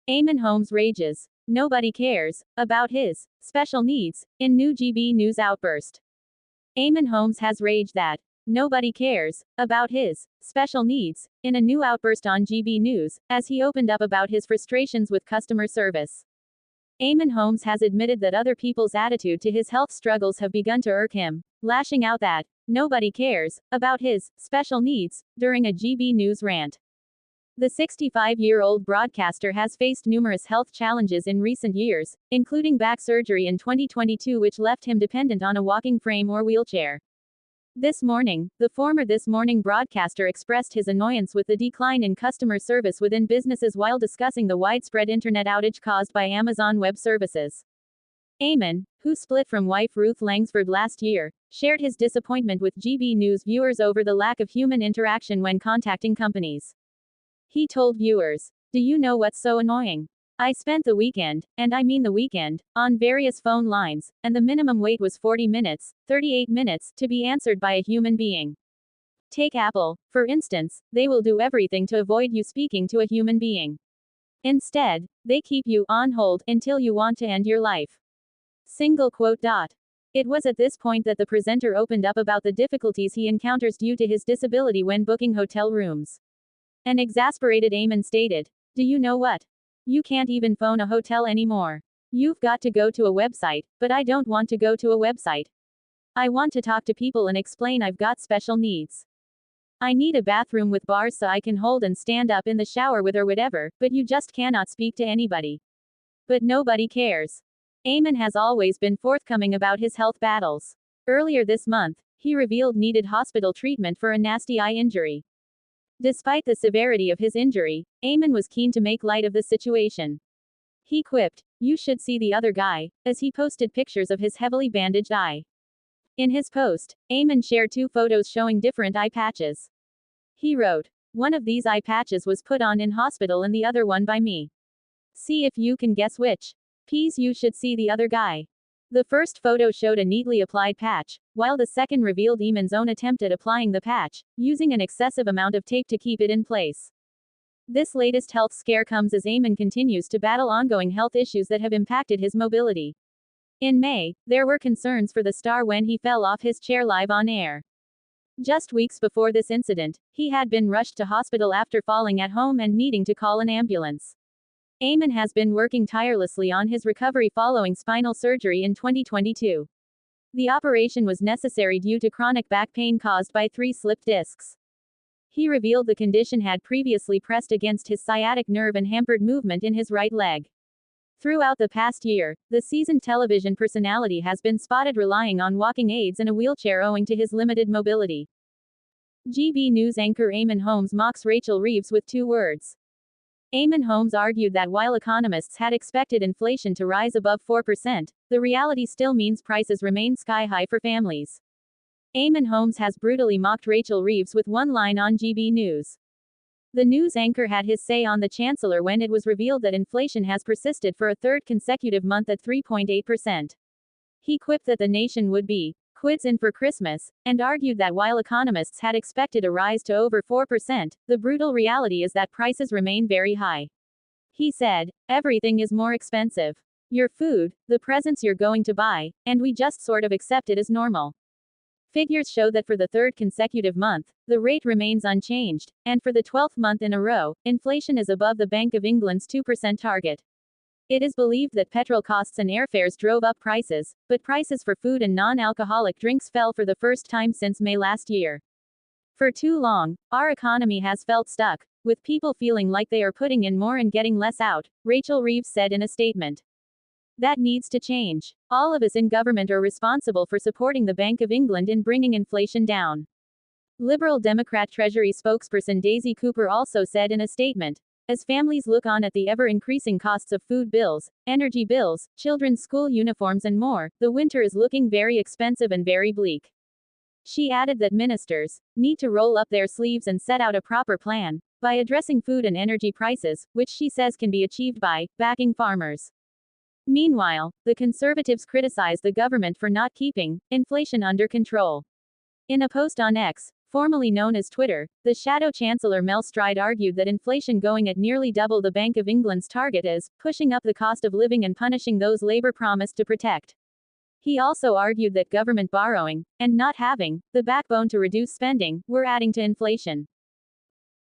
Eamonn Holmes rages. Nobody cares about his special needs in new GB News outburst. Eamonn Holmes has raged that nobody cares about his special needs in a new outburst on GB News, as he opened up about his frustrations with customer service. Eamonn Holmes has admitted that other people's attitude to his health struggles have begun to irk him, lashing out that nobody cares about his special needs during a GB News rant. The 65-year-old broadcaster has faced numerous health challenges in recent years, including back surgery in 2022, which left him dependent on a walking frame or wheelchair. This morning, the former This Morning broadcaster expressed his annoyance with the decline in customer service within businesses while discussing the widespread internet outage caused by Amazon Web Services. Eamonn, who split from wife Ruth Langsford last year, shared his disappointment with GB News viewers over the lack of human interaction when contacting companies. He told viewers, "Do you know what's so annoying? I spent the weekend, and I mean the weekend, on various phone lines, and the minimum wait was 40 minutes, 38 minutes, to be answered by a human being. Take Apple, for instance, they will do everything to avoid you speaking to a human being. Instead, they keep you on hold until you want to end your life." Single quote. It was at this point that the presenter opened up about the difficulties he encounters due to his disability when booking hotel rooms. An exasperated Eamonn stated, "Do you know what? You can't even phone a hotel anymore. You've got to go to a website, but I don't want to go to a website. I want to talk to people and explain I've got special needs. I need a bathroom with bars so I can hold and stand up in the shower with or whatever, but you just cannot speak to anybody. But nobody cares." Eamonn has always been forthcoming about his health battles. Earlier this month, he revealed needed hospital treatment for a nasty eye injury. Despite the severity of his injury, Eamonn was keen to make light of the situation. He quipped, "You should see the other guy," as he posted pictures of his heavily bandaged eye. In his post, Eamonn shared two photos showing different eye patches. He wrote, "One of these eye patches was put on in hospital and the other one by me. See if you can guess which. Ps, you should see the other guy." The first photo showed a neatly applied patch, while the second revealed Eamonn's own attempt at applying the patch, using an excessive amount of tape to keep it in place. This latest health scare comes as Eamonn continues to battle ongoing health issues that have impacted his mobility. In May, there were concerns for the star when he fell off his chair live on air. Just weeks before this incident, he had been rushed to hospital after falling at home and needing to call an ambulance. Eamonn has been working tirelessly on his recovery following spinal surgery in 2022. The operation was necessary due to chronic back pain caused by 3 slipped discs. He revealed the condition had previously pressed against his sciatic nerve and hampered movement in his right leg. Throughout the past year, the seasoned television personality has been spotted relying on walking aids and a wheelchair owing to his limited mobility. GB News anchor Eamonn Holmes mocks Rachel Reeves with 2 words. Eamonn Holmes argued that while economists had expected inflation to rise above 4%, the reality still means prices remain sky-high for families. Eamonn Holmes has brutally mocked Rachel Reeves with one line on GB News. The news anchor had his say on the Chancellor when it was revealed that inflation has persisted for a third consecutive month at 3.8%. He quipped that the nation would be quids in for Christmas, and argued that while economists had expected a rise to over 4%, the brutal reality is that prices remain very high. He said, "Everything is more expensive. Your food, the presents you're going to buy, and we just sort of accept it as normal." Figures show that for the third consecutive month, the rate remains unchanged, and for the 12th month in a row, inflation is above the Bank of England's 2% target. It is believed that petrol costs and airfares drove up prices, but prices for food and non-alcoholic drinks fell for the first time since May last year. "For too long, our economy has felt stuck, with people feeling like they are putting in more and getting less out," Rachel Reeves said in a statement. "That needs to change. All of us in government are responsible for supporting the Bank of England in bringing inflation down." Liberal Democrat Treasury spokesperson Daisy Cooper also said in a statement, "As families look on at the ever-increasing costs of food bills, energy bills, children's school uniforms and more, the winter is looking very expensive and very bleak." She added that ministers need to roll up their sleeves and set out a proper plan by addressing food and energy prices, which she says can be achieved by backing farmers. Meanwhile, the Conservatives criticize the government for not keeping inflation under control. In a post on X, formerly known as Twitter, the Shadow Chancellor Mel Stride argued that inflation going at nearly double the Bank of England's target is pushing up the cost of living and punishing those Labour promised to protect. He also argued that government borrowing, and not having the backbone to reduce spending, were adding to inflation.